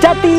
Jati.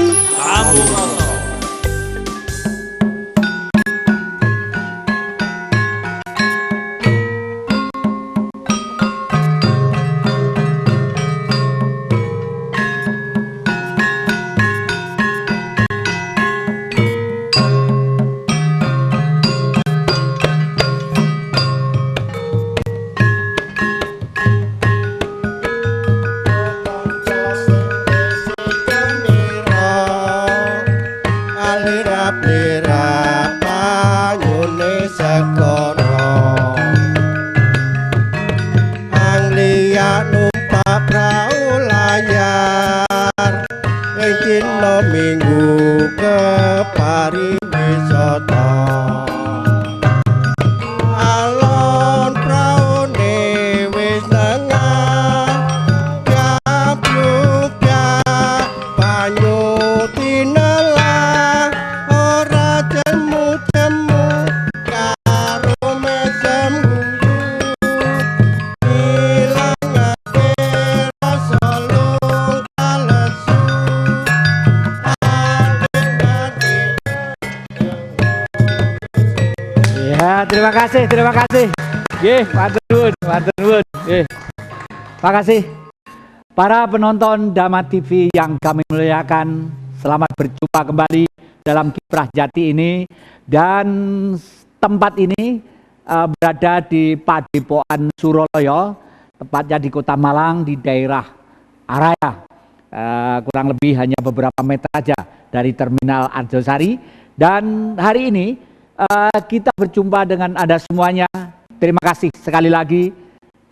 Minggu ke pariwisata alon praone wis nengah gablubya banyu tinelah ora jemu-jemu karo mesem ilangake rasa lung kalesu. Ya, terima kasih. Nggih, matur nuwun. Nggih. Makasih. Para penonton Dama TV yang kami muliakan, selamat berjumpa kembali dalam Kiprah Jati ini, dan tempat ini berada di Padepokan Suroloyo, tepatnya di Kota Malang di daerah Araya. Kurang lebih hanya beberapa meter saja dari Terminal Arjosari, dan hari ini kita berjumpa dengan Anda semuanya. Terima kasih sekali lagi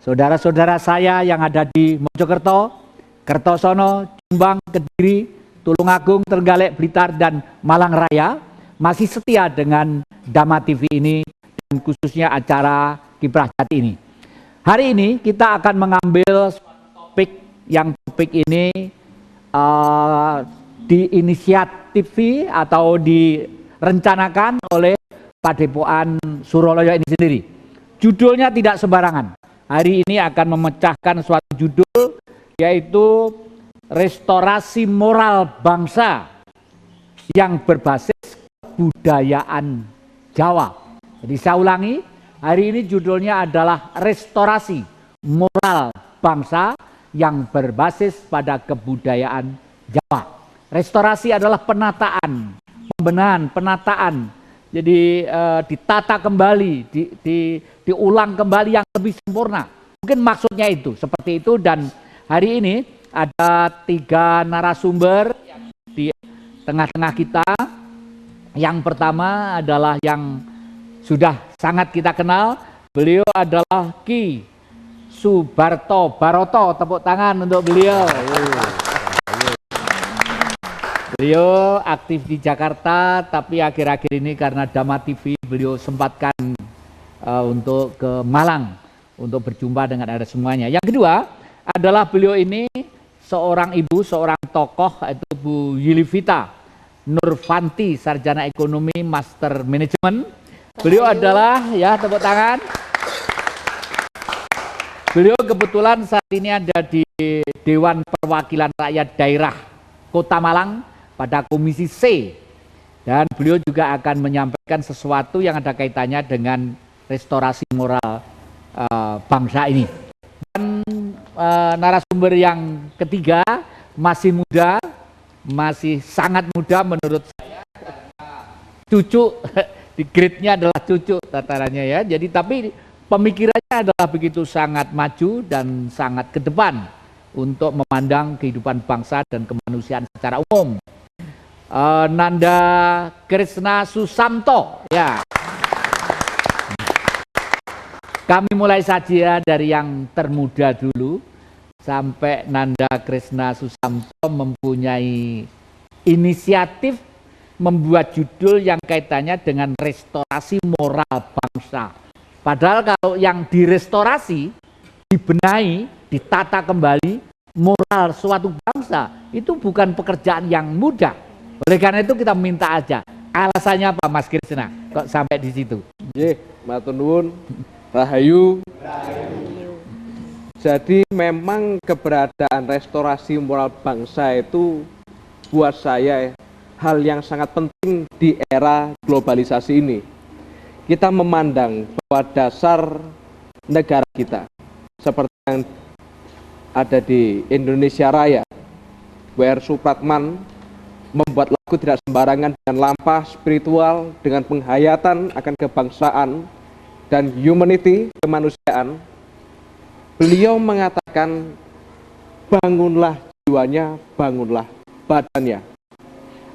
saudara-saudara saya yang ada di Mojokerto, Kertosono, Jombang, Kediri, Tulungagung, Trenggalek, Blitar, dan Malang Raya masih setia dengan Dama TV ini, dan khususnya acara Kiprah Jati ini. Hari ini kita akan mengambil topik ini diinisiatifi atau direncanakan oleh Padepokan Suroloyo ini sendiri. Judulnya tidak sembarangan. Hari ini akan memecahkan suatu judul, yaitu Restorasi Moral Bangsa yang berbasis kebudayaan Jawa. Jadi saya ulangi, hari ini judulnya adalah Restorasi Moral Bangsa yang berbasis pada kebudayaan Jawa. Restorasi adalah penataan, pembenahan, penataan. Jadi ditata kembali, diulang kembali yang lebih sempurna. Mungkin maksudnya itu, seperti itu. Dan hari ini ada 3 narasumber di tengah-tengah kita. Yang pertama adalah yang sudah sangat kita kenal. Beliau adalah Ki Subarto Baroto. Tepuk tangan untuk beliau. Beliau aktif di Jakarta, tapi akhir-akhir ini karena Dama TV beliau sempatkan untuk ke Malang untuk berjumpa dengan Anda semuanya. Yang kedua adalah beliau ini seorang ibu, seorang tokoh, yaitu Bu Yulivita Nurfanti, sarjana ekonomi, master manajemen. Beliau adalah, ya tepuk tangan. Beliau kebetulan saat ini ada di Dewan Perwakilan Rakyat Daerah Kota Malang pada Komisi C, dan beliau juga akan menyampaikan sesuatu yang ada kaitannya dengan restorasi moral bangsa ini. Dan narasumber yang ketiga masih muda, masih sangat muda menurut saya, cucu, di grade-nya adalah cucu tatarannya ya. Jadi tapi pemikirannya adalah begitu sangat maju dan sangat ke depan untuk memandang kehidupan bangsa dan kemanusiaan secara umum. Nanda Krisna Susanto, ya. Kami mulai saja dari yang termuda dulu sampai Nanda Krisna Susanto mempunyai inisiatif membuat judul yang kaitannya dengan restorasi moral bangsa. Padahal kalau yang direstorasi, dibenahi, ditata kembali moral suatu bangsa itu bukan pekerjaan yang mudah. Oleh karena itu kita minta aja. Alasannya apa Mas Krisna? Kok sampai di situ? Matur nuwun, Rahayu. Jadi memang keberadaan restorasi moral bangsa itu buat saya hal yang sangat penting di era globalisasi ini. Kita memandang bahwa dasar negara kita seperti yang ada di Indonesia Raya, W.R. Supratman membuat lagu tidak sembarangan dengan lampah spiritual, dengan penghayatan akan kebangsaan dan humanity, kemanusiaan. Beliau mengatakan, bangunlah jiwanya, bangunlah badannya.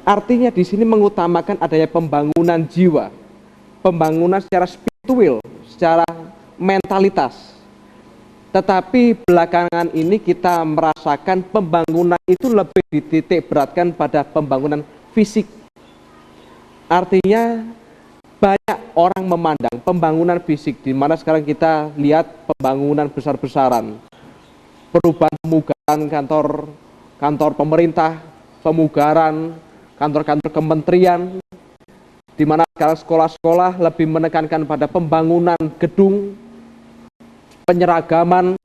Artinya di sini mengutamakan adanya pembangunan jiwa, pembangunan secara spiritual, secara mentalitas. Tetapi belakangan ini kita merasakan pembangunan itu lebih dititik beratkan pada pembangunan fisik. Artinya banyak orang memandang pembangunan fisik, di mana sekarang kita lihat pembangunan besar-besaran, perubahan pemugaran kantor pemerintah, pemugaran kantor-kantor kementerian, di mana sekarang sekolah-sekolah lebih menekankan pada pembangunan gedung, penyeragaman,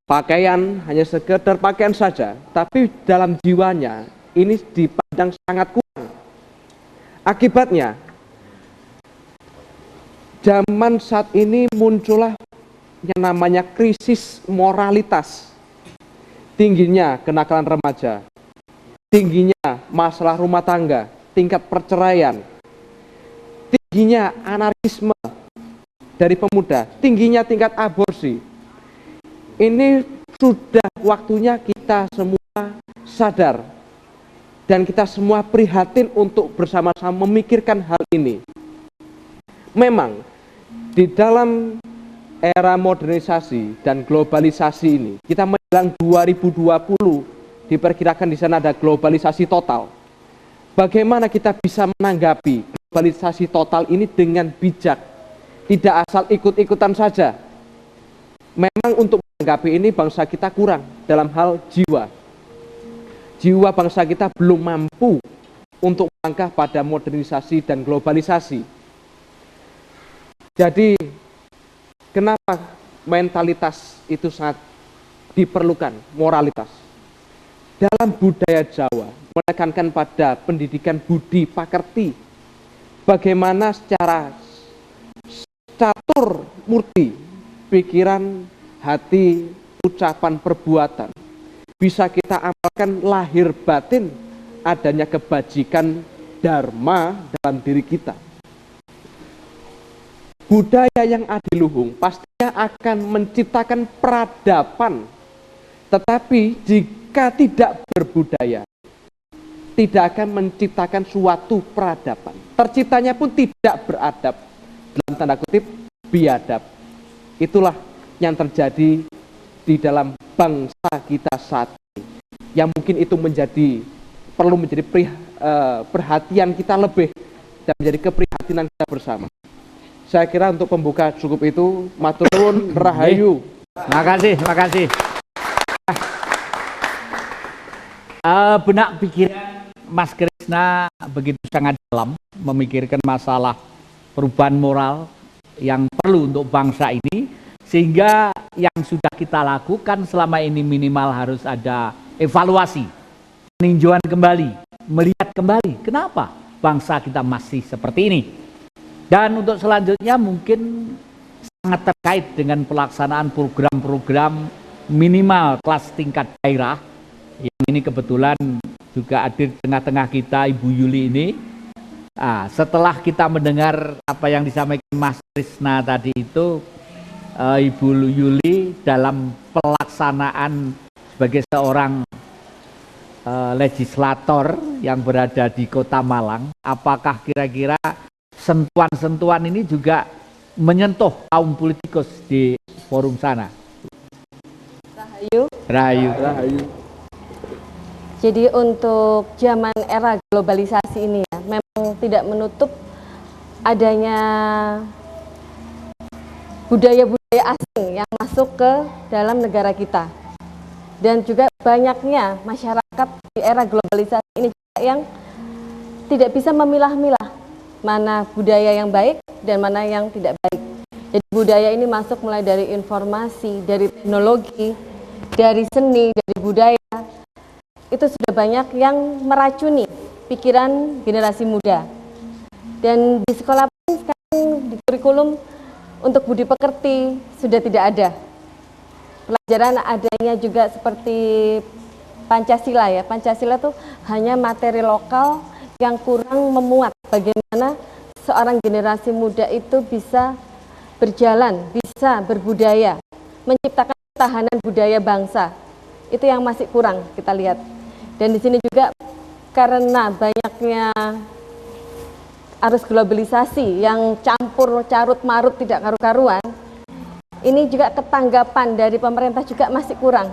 pakaian, hanya sekedar pakaian saja, tapi dalam jiwanya ini dipandang sangat kurang. Akibatnya, zaman saat ini muncullah yang namanya krisis moralitas, tingginya kenakalan remaja, tingginya masalah rumah tangga, tingkat perceraian, tingginya anarkisme dari pemuda, tingginya tingkat aborsi. Ini sudah waktunya kita semua sadar dan kita semua prihatin untuk bersama-sama memikirkan hal ini. Memang di dalam era modernisasi dan globalisasi ini, kita menjelang 2020 diperkirakan di sana ada globalisasi total. Bagaimana kita bisa menanggapi globalisasi total ini dengan bijak? Tidak asal ikut-ikutan saja. Memang untuk menanggapi ini bangsa kita kurang dalam hal jiwa. Jiwa bangsa kita belum mampu untuk melangkah pada modernisasi dan globalisasi. Jadi, kenapa mentalitas itu sangat diperlukan, moralitas? Dalam budaya Jawa, menekankan pada pendidikan budi pakerti. Bagaimana secara catur murti, pikiran, hati, ucapan, perbuatan bisa kita amalkan lahir batin adanya kebajikan dharma dalam diri kita. Budaya yang adiluhung pastinya akan menciptakan peradaban, tetapi jika tidak berbudaya tidak akan menciptakan suatu peradaban. Terciptanya pun tidak beradab, dalam tanda kutip biadab. Itulah yang terjadi di dalam bangsa kita saat ini, yang mungkin itu perlu menjadi perhatian kita lebih dan menjadi keprihatinan kita bersama. Saya kira untuk pembuka cukup itu. Matur nuwun, rahayu. Terima kasih. Benak pikiran Mas Krisna begitu sangat dalam, memikirkan masalah perubahan moral yang perlu untuk bangsa ini, sehingga yang sudah kita lakukan selama ini minimal harus ada evaluasi, peninjauan kembali, melihat kembali kenapa bangsa kita masih seperti ini. Dan untuk selanjutnya mungkin sangat terkait dengan pelaksanaan program-program minimal kelas tingkat daerah, yang ini kebetulan juga hadir di tengah-tengah kita Ibu Yuli ini. Setelah kita mendengar apa yang disampaikan Mas Krisna tadi itu, Ibu Yuli dalam pelaksanaan sebagai seorang legislator yang berada di Kota Malang, apakah kira-kira sentuhan-sentuhan ini juga menyentuh kaum politikus di forum sana? Rahayu. Jadi untuk zaman era globalisasi ini ya, memang tidak menutup adanya budaya-budaya asing yang masuk ke dalam negara kita. Dan juga banyaknya masyarakat di era globalisasi ini yang tidak bisa memilah-milah mana budaya yang baik dan mana yang tidak baik. Jadi budaya ini masuk mulai dari informasi, dari teknologi, dari seni, dari budaya, itu sudah banyak yang meracuni pikiran generasi muda. Dan di sekolah pun sekarang di kurikulum untuk budi pekerti sudah tidak ada. Pelajaran adanya juga seperti Pancasila ya. Pancasila itu hanya materi lokal yang kurang memuat bagaimana seorang generasi muda itu bisa berjalan, bisa berbudaya, menciptakan ketahanan budaya bangsa. Itu yang masih kurang kita lihat. Dan di sini juga karena banyaknya arus globalisasi yang campur carut marut tidak karu-karuan, ini juga ketanggapan dari pemerintah juga masih kurang.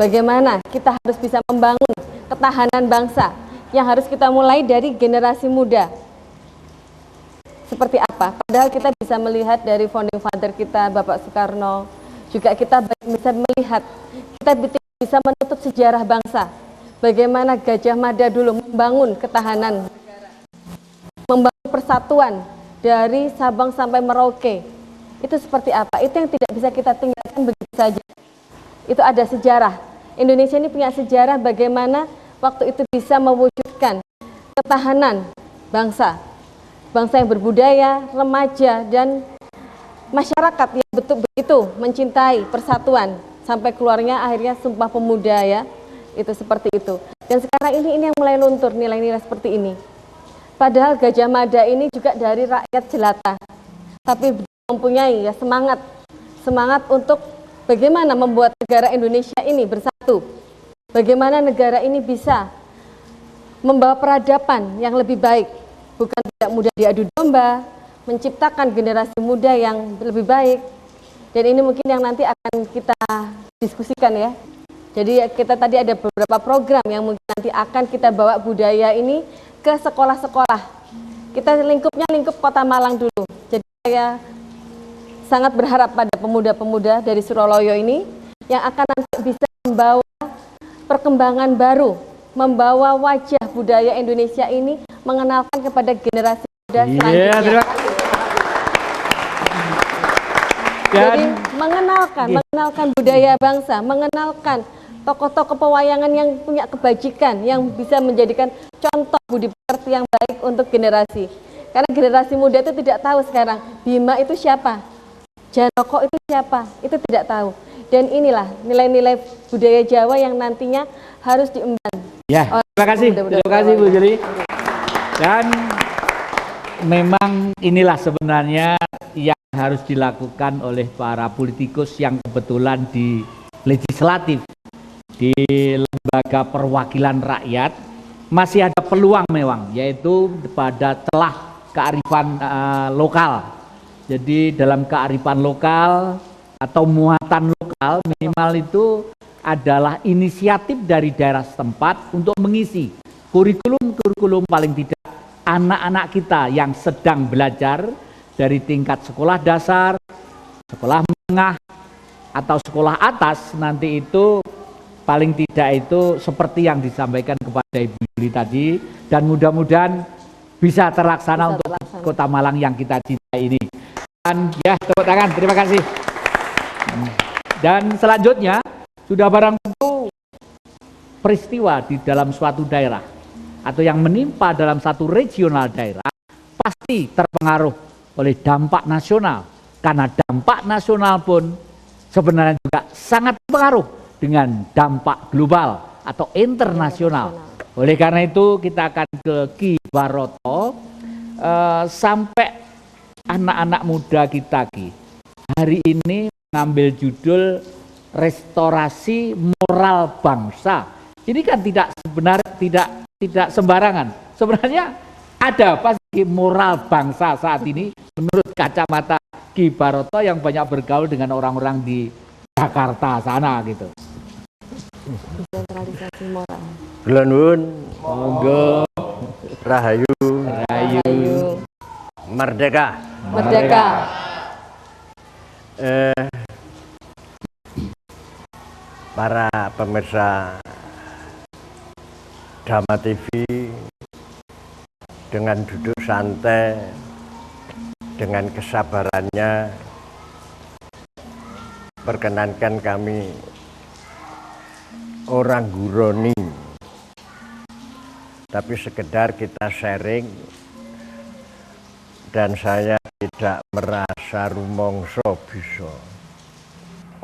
Bagaimana kita harus bisa membangun ketahanan bangsa yang harus kita mulai dari generasi muda. Seperti apa? Padahal kita bisa melihat dari founding father kita, Bapak Soekarno, juga kita bisa melihat, kita bisa menutup sejarah bangsa. Bagaimana Gajah Mada dulu membangun ketahanan negara, membangun persatuan dari Sabang sampai Merauke. Itu seperti apa? Itu yang tidak bisa kita tinggalkan begitu saja. Itu ada sejarah. Indonesia ini punya sejarah bagaimana waktu itu bisa mewujudkan ketahanan bangsa. Bangsa yang berbudaya, remaja, dan masyarakat yang begitu mencintai persatuan. Sampai keluarnya akhirnya Sumpah Pemuda ya. Itu seperti itu. Dan sekarang ini yang mulai luntur nilai-nilai seperti ini. Padahal Gajah Mada ini juga dari rakyat jelata. Tapi mempunyai ya semangat untuk bagaimana membuat negara Indonesia ini bersatu. Bagaimana negara ini bisa membawa peradaban yang lebih baik, bukan tidak mudah diadu domba, menciptakan generasi muda yang lebih baik. Dan ini mungkin yang nanti akan kita diskusikan ya. Jadi kita tadi ada beberapa program yang mungkin nanti akan kita bawa budaya ini ke sekolah-sekolah. Kita lingkupnya lingkup Kota Malang dulu. Jadi saya sangat berharap pada pemuda-pemuda dari Suroloyo ini yang akan nanti bisa membawa perkembangan baru, membawa wajah budaya Indonesia ini, mengenalkan kepada generasi muda selanjutnya. Terima kasih. Jadi mengenalkan budaya bangsa, mengenalkan tokoh-tokoh pewayangan yang punya kebajikan, yang bisa menjadikan contoh budi pekerti yang baik untuk generasi. Karena generasi muda itu tidak tahu sekarang Bima itu siapa, Janoko itu siapa, itu tidak tahu. Dan inilah nilai-nilai budaya Jawa yang nantinya harus diemban. Ya, terima kasih Bu Juli. Dan memang inilah sebenarnya yang harus dilakukan oleh para politikus yang kebetulan di legislatif, di lembaga perwakilan rakyat masih ada peluang memang, yaitu pada celah kearifan lokal. Jadi dalam kearifan lokal atau muatan lokal minimal itu adalah inisiatif dari daerah setempat untuk mengisi kurikulum paling tidak anak-anak kita yang sedang belajar dari tingkat sekolah dasar, sekolah menengah, atau sekolah atas. Nanti itu paling tidak itu seperti yang disampaikan kepada Ibu Juli tadi, dan mudah-mudahan bisa terlaksana untuk Kota Malang yang kita cintai ini. Dan ya, tepuk tangan, terima kasih. Dan selanjutnya sudah barang tentu peristiwa di dalam suatu daerah atau yang menimpa dalam satu regional daerah pasti terpengaruh oleh dampak nasional, karena dampak nasional pun sebenarnya juga sangat berpengaruh dengan dampak global atau internasional. Oleh karena itu kita akan ke Ki Baroto sampai anak-anak muda kita Ki hari ini mengambil judul restorasi moral bangsa. Ini kan tidak sembarangan. Sebenarnya ada apa sih moral bangsa saat ini menurut kacamata Ki Baroto yang banyak bergaul dengan orang-orang di Jakarta sana gitu. Desentralisasi moral. Kula nuwun, Monggo. rahayu, Ayo, merdeka. merdeka. Para pemirsa Dhamma TV dengan duduk santai, dengan kesabarannya, perkenankan kami orang guroni, tapi sekedar kita sharing, dan saya tidak merasa rumongso bisa.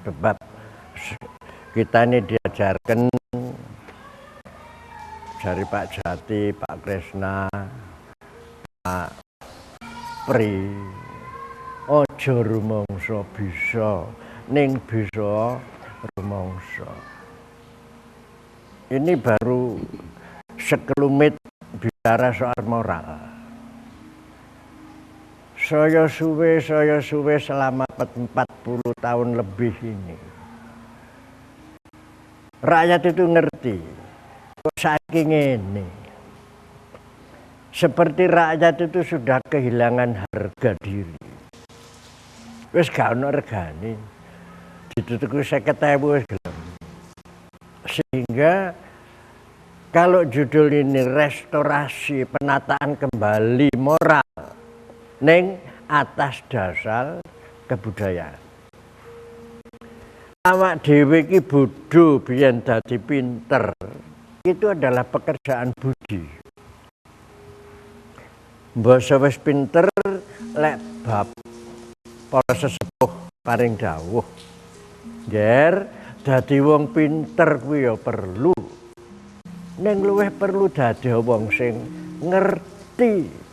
Sebab kita ini diajarkan dari Pak Jati, Pak Kresna, Pak Pri, ojo rumongso bisa, ning bisa rumongso. Ini baru sekelumit bicara soal moral. Saya suwe selama 40 tahun lebih ini. Rakyat itu ngerti, kok saking ini. Seperti rakyat itu sudah kehilangan harga diri. Wis gak ono regane. Ditutuku 50.000 wis gelem. Sehingga kalau judul ini restorasi penataan kembali moral neng atas dasar kebudayaan. Awak dhewe iki bodho biyen dadi pinter. Itu adalah pekerjaan budi. Mbasa wis pinter lek bab para sesepuh paring dawuh. Ger dadi wong pinter kuwi ya perlu. Ning luwih perlu dadi wong sing ngerti.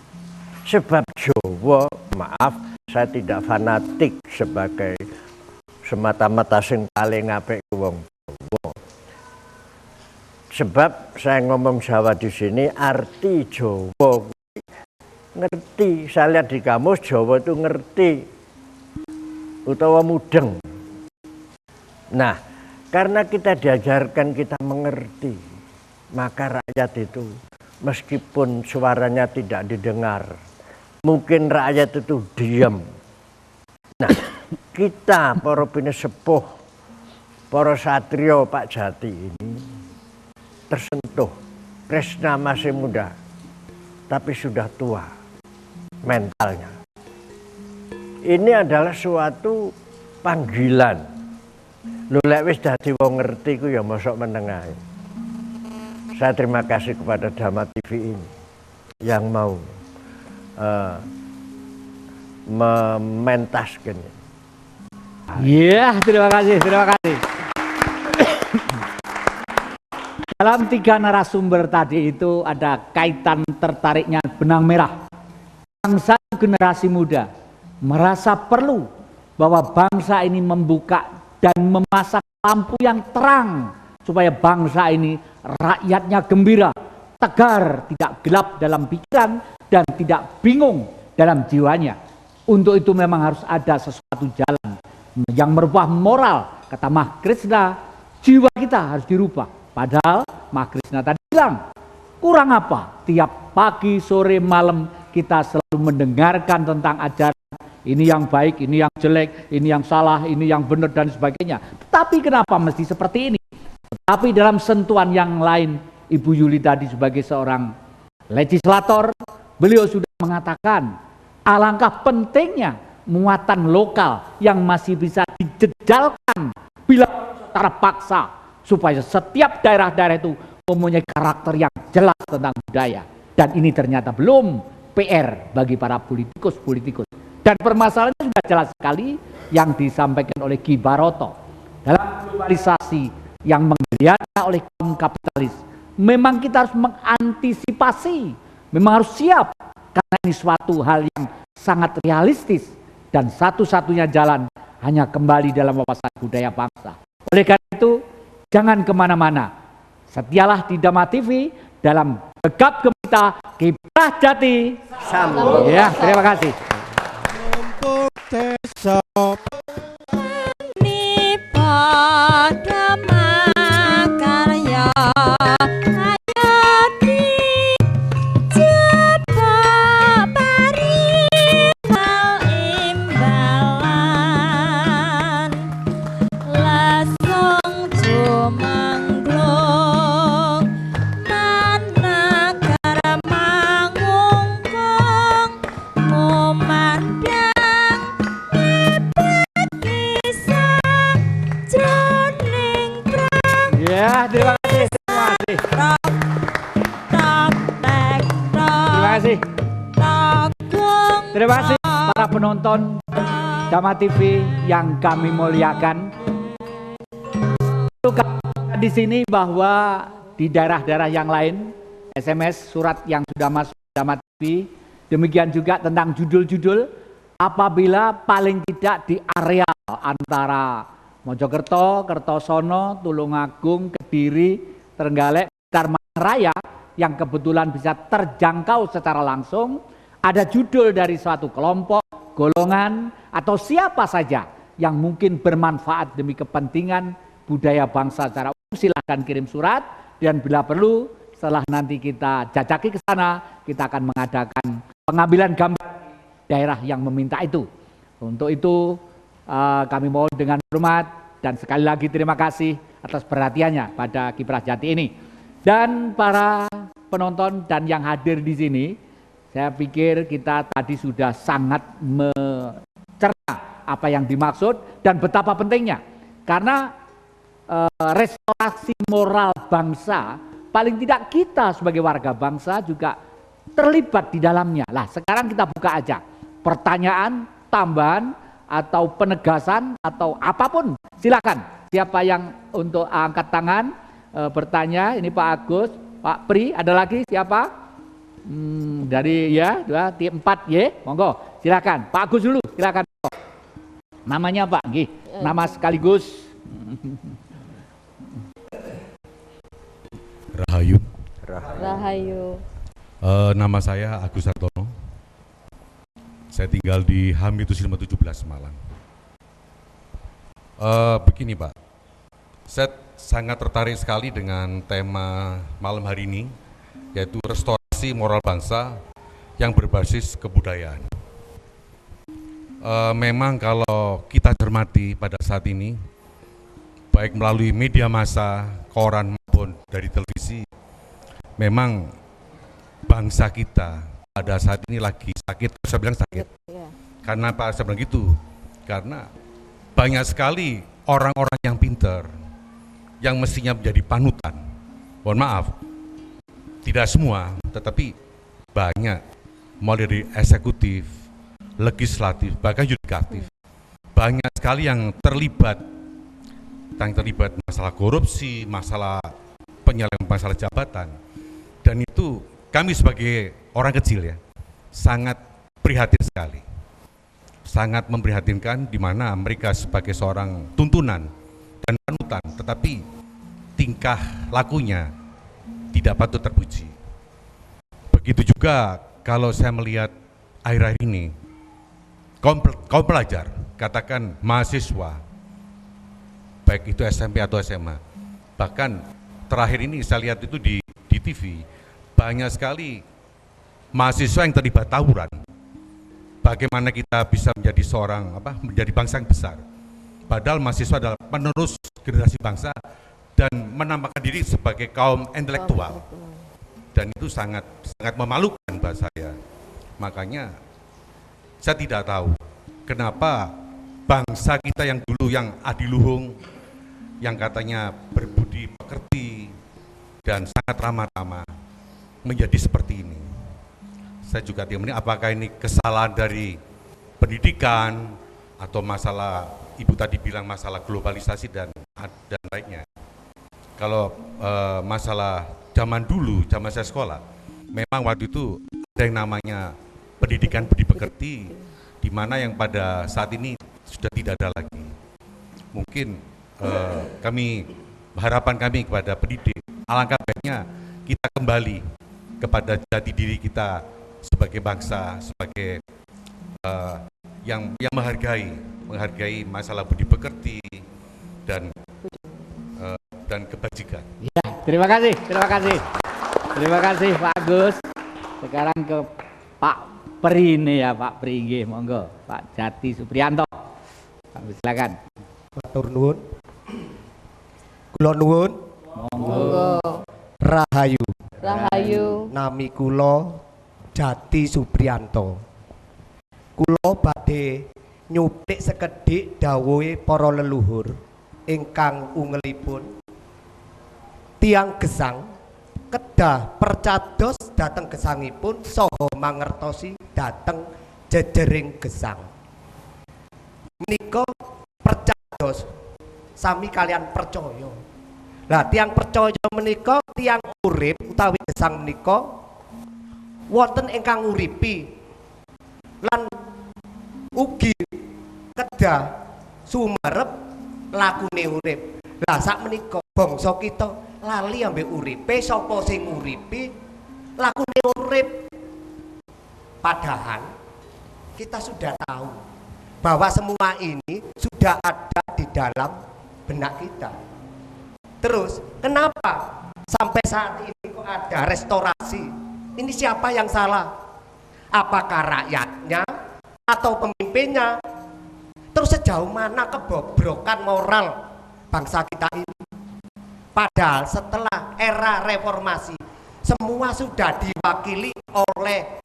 Sebab Jawa, maaf, saya tidak fanatik sebagai semata-mata sing paling apik wong Jawa. Sebab saya ngomong Jawa di sini, arti Jawa ngerti. Saya lihat di kamus Jawa itu ngerti utawa mudeng. Nah, karena kita diajarkan kita mengerti, maka rakyat itu meskipun suaranya tidak didengar, mungkin rakyat itu diam. Nah, kita para pinesepuh, para satrio Pak Jati ini tersentuh. Kresna masih muda, tapi sudah tua mentalnya. Ini adalah suatu panggilan. Lho lek wis dadi wong ngerti ku ya mosok menengahi. Saya terima kasih kepada Dhamma TV ini yang mau mementaskan. Iya, terima kasih, terima kasih. Dalam 3 narasumber tadi itu ada kaitan tertariknya benang merah. Bangsa generasi muda merasa perlu bahwa bangsa ini membuka dan memasang lampu yang terang supaya bangsa ini rakyatnya gembira, tegar, tidak gelap dalam pikiran dan tidak bingung dalam jiwanya. Untuk itu memang harus ada sesuatu jalan yang merubah moral. Kata Mah Krishna, jiwa kita harus dirubah. Padahal Mah Krishna tadi bilang, kurang apa? Tiap pagi, sore, malam kita selalu mendengarkan tentang ajaran ini yang baik, ini yang jelek, ini yang salah, ini yang benar dan sebagainya. Tapi kenapa mesti seperti ini? Tapi dalam sentuhan yang lain, Ibu Yuli tadi sebagai seorang legislator, beliau sudah mengatakan alangkah pentingnya muatan lokal yang masih bisa dijejalkan bila secara paksa supaya setiap daerah-daerah itu mempunyai karakter yang jelas tentang budaya. Dan ini ternyata belum PR bagi para politikus-politikus. Dan permasalahannya sudah jelas sekali yang disampaikan oleh Ki Baroto. Dalam globalisasi yang menggeliatkan oleh kaum kapitalis, memang kita harus mengantisipasi, memang harus siap. Karena ini suatu hal yang sangat realistis. Dan satu-satunya jalan hanya kembali dalam wawasan budaya bangsa. Oleh karena itu, jangan kemana-mana. Setialah di Dhamma TV dalam Gegap Gempita Kiprah Jati. Sambung. Ya, terima kasih. Mumpung desa kasih. Terima kasih para penonton Dhamma TV yang kami muliakan. Di sini bahwa di daerah-daerah yang lain, SMS, surat yang sudah masuk Dhamma TV, demikian juga tentang judul-judul, apabila paling tidak di area antara Mojokerto, Kertosono, Tulungagung, Kediri, Trenggalek, Raya yang kebetulan bisa terjangkau secara langsung, ada judul dari suatu kelompok, golongan, atau siapa saja yang mungkin bermanfaat demi kepentingan budaya bangsa secara umum, silahkan kirim surat, dan bila perlu setelah nanti kita jajaki ke sana, kita akan mengadakan pengambilan gambar daerah yang meminta itu. Untuk itu kami mohon dengan hormat dan sekali lagi terima kasih atas perhatiannya pada Kiprah Jati ini. Dan para penonton dan yang hadir di sini, saya pikir kita tadi sudah sangat mencerna apa yang dimaksud dan betapa pentingnya. Karena restorasi moral bangsa, paling tidak kita sebagai warga bangsa juga terlibat di dalamnya. Lah, sekarang kita buka aja pertanyaan, tambahan, atau penegasan, atau apapun. Silakan. Siapa yang untuk angkat tangan bertanya? Ini Pak Agus, Pak Pri, ada lagi siapa? Dari ya, 2, 4 ya, monggo. Silakan. Pak Agus dulu, silakan. Namanya Pak, nggih. Nama sekaligus. Rahayu. Rahayu. Nama saya Agus Sartono. Saya tinggal di Hamitus 517 Malang. Begini Pak, saya sangat tertarik sekali dengan tema malam hari ini, yaitu restorasi moral bangsa yang berbasis kebudayaan. Memang kalau kita cermati pada saat ini, baik melalui media massa, koran maupun dari televisi, memang bangsa kita pada saat ini lagi sakit. Saya bilang sakit. Karena Pak saya bilang gitu, karena banyak sekali orang-orang yang pintar, yang mestinya menjadi panutan. Mohon maaf, tidak semua, tetapi banyak, mulai dari eksekutif, legislatif, bahkan yudikatif. Banyak sekali yang terlibat masalah korupsi, masalah penyalahgunaan masalah jabatan. Dan itu kami sebagai orang kecil ya, sangat prihatin sekali. Sangat memprihatinkan di mana mereka sebagai seorang tuntunan dan panutan, tetapi tingkah lakunya tidak patut terpuji. Begitu juga kalau saya melihat akhir-akhir ini, kaum pelajar, katakan mahasiswa, baik itu SMP atau SMA, bahkan terakhir ini saya lihat itu di TV, banyak sekali mahasiswa yang terlibat tawuran. Bagaimana kita bisa menjadi menjadi bangsa yang besar, padahal mahasiswa adalah penerus generasi bangsa dan menampakkan diri sebagai kaum intelektual, dan itu sangat memalukan buat saya. Makanya saya tidak tahu kenapa bangsa kita yang dulu yang adiluhung, yang katanya berbudi pekerti dan sangat ramah-tamah, menjadi seperti ini. Saya juga tidak mengerti apakah ini kesalahan dari pendidikan atau masalah, Ibu tadi bilang masalah globalisasi dan lainnya. Kalau masalah zaman dulu, zaman saya sekolah, memang waktu itu ada yang namanya pendidikan budi pekerti, di mana yang pada saat ini sudah tidak ada lagi. Mungkin harapan kami kepada pendidik, alangkah baiknya kita kembali kepada jati diri kita sebagai bangsa, sebagai yang menghargai masalah budi pekerti dan kebajikan. Ya, terima kasih Pak Agus. Sekarang ke Pak Pri ini ya, Pak Pri, nggih, monggo, Pak Jati Supriyanto. Silakan. Matur nuwun. Kula nuwun. Monggo. Rahayu. Rahayu. Nami kula Jati Supriyanto. Kula badhe nyuplik sekedhik dawuhe para leluhur ingkang ungelipun tiyang gesang kedah percados dateng gesangipun saha mangertosi dateng jejering gesang. Menika percados sami kalian percaya. Lah tiang percaya menika tiang urip utawi gesang menika wonten ingkang nguripi lan ugi kedah sumerep lakune urip. Lah sak menika bangsa kita lali ambek uripe, sapa sing nguripi lakune urip. Padahal kita sudah tahu bahwa semua ini sudah ada di dalam benak kita. Terus kenapa sampai saat ini kok ada restorasi? Ini siapa yang salah? Apakah rakyatnya atau pemimpinnya? Terus sejauh mana kebobrokan moral bangsa kita ini? Padahal setelah era reformasi semua sudah diwakili oleh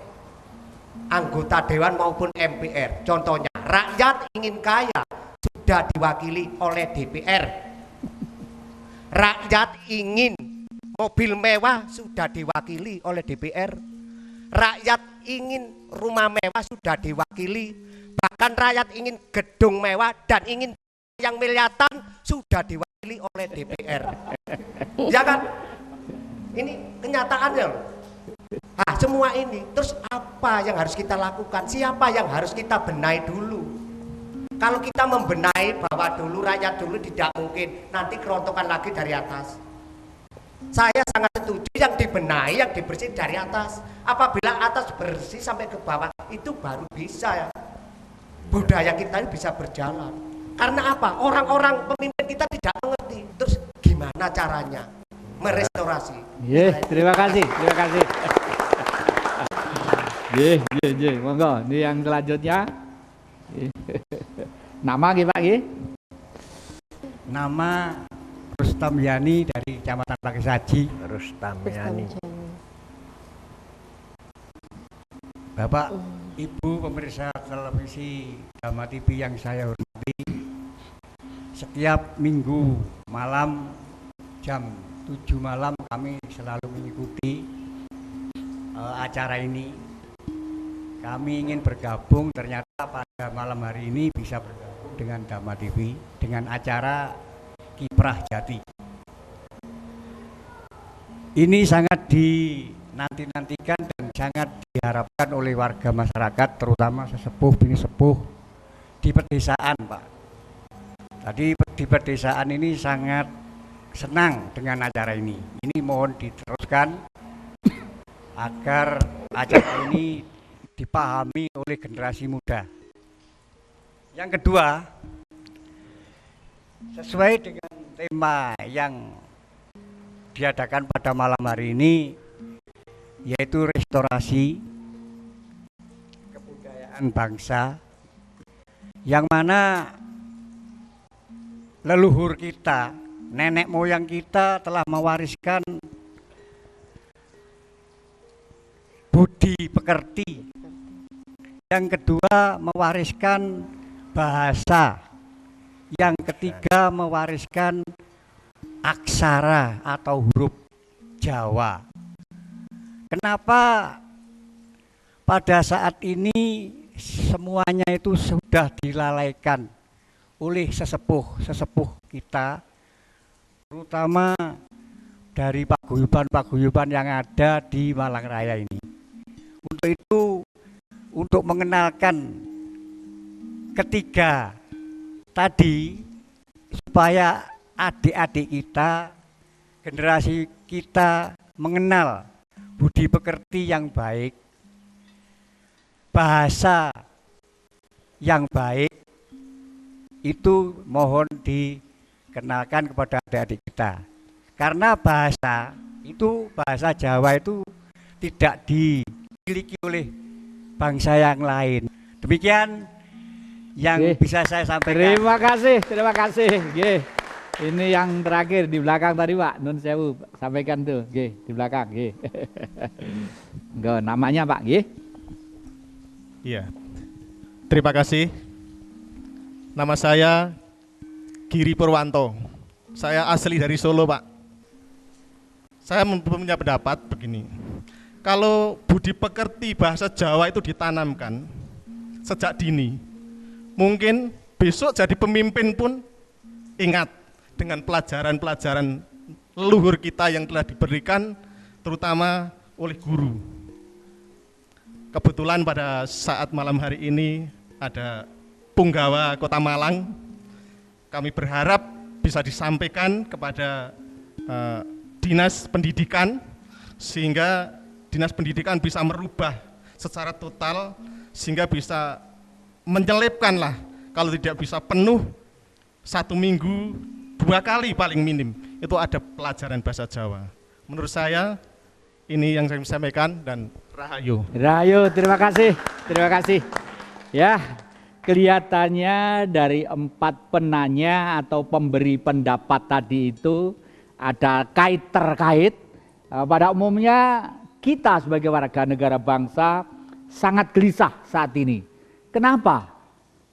anggota dewan maupun MPR. Contohnya rakyat ingin kaya sudah diwakili oleh DPR. Rakyat ingin mobil mewah sudah diwakili oleh DPR. Rakyat ingin rumah mewah sudah diwakili. Bahkan rakyat ingin gedung mewah dan ingin yang miliatan sudah diwakili oleh DPR. Ya kan? Ini kenyataannya. Nah, semua ini terus apa yang harus kita lakukan? Siapa yang harus kita benahi dulu? Kalau kita membenahi bahwa dulu rakyat dulu tidak mungkin, nanti kerontokan lagi dari atas. Saya sangat setuju yang dibenahi, yang dibersih dari atas. Apabila atas bersih sampai ke bawah, itu baru bisa ya. Budaya kita ini bisa berjalan. Karena apa? Orang-orang pemimpin kita tidak mengerti. Terus gimana caranya merestorasi? Terima kasih, terima kasih. Monggo, ini yang selanjutnya. Nama Pak Nggih? Nama Rustam Yani dari Kecamatan Pakesaji. Rustam Yani. Bapak, Ibu pemirsa televisi Dhamma TV yang saya hormati, setiap minggu malam jam 7 malam kami selalu mengikuti acara ini. Kami ingin bergabung, ternyata pada malam hari ini bisa bergabung dengan Dhamma TV dengan acara Kiprah Jati. Ini sangat dinanti-nantikan dan sangat diharapkan oleh warga masyarakat, terutama sesepuh bini sepuh di pedesaan, Pak. Tadi di pedesaan ini sangat senang dengan acara ini. Ini mohon diteruskan agar acara ini dipahami oleh generasi muda. Yang kedua, sesuai dengan tema yang diadakan pada malam hari ini, yaitu restorasi kebudayaan bangsa, yang mana leluhur kita, nenek moyang kita telah mewariskan budi pekerti. Yang kedua, mewariskan bahasa. Yang ketiga, mewariskan aksara atau huruf Jawa. Kenapa pada saat ini semuanya itu sudah dilalaikan oleh sesepuh kita, terutama dari paguyuban-paguyuban yang ada di Malang Raya ini. Untuk itu, untuk mengenalkan ketiga tadi, supaya adik-adik kita, generasi kita mengenal budi pekerti yang baik, bahasa yang baik, itu mohon dikenalkan kepada adik-adik kita. Karena bahasa Jawa itu tidak dimiliki oleh bangsa yang lain. Demikian yang bisa saya sampaikan. Terima kasih. Ini yang terakhir di belakang tadi, Pak. Nun sewu, sampaikan tuh, di belakang, Enggak, namanya Pak, Iya. Terima kasih. Nama saya Giri Purwanto. Saya asli dari Solo, Pak. Saya punya pendapat begini. kalau budi pekerti bahasa Jawa itu ditanamkan sejak dini, mungkin besok jadi pemimpin pun ingat dengan pelajaran-pelajaran leluhur kita yang telah diberikan terutama oleh guru. Kebetulan pada saat malam hari ini ada Punggawa Kota Malang, kami berharap bisa disampaikan kepada Dinas Pendidikan sehingga Dinas Pendidikan bisa merubah secara total sehingga bisa menyelipkanlah kalau tidak bisa penuh 1 minggu 2 kali paling minim itu ada pelajaran bahasa Jawa. Menurut saya ini yang saya sampaikan dan rahayu. Rahayu, terima kasih, terima kasih. Ya, kelihatannya dari 4 penanya atau pemberi pendapat tadi itu ada kait terkait. Pada umumnya kita sebagai warga negara bangsa sangat gelisah saat ini. Kenapa?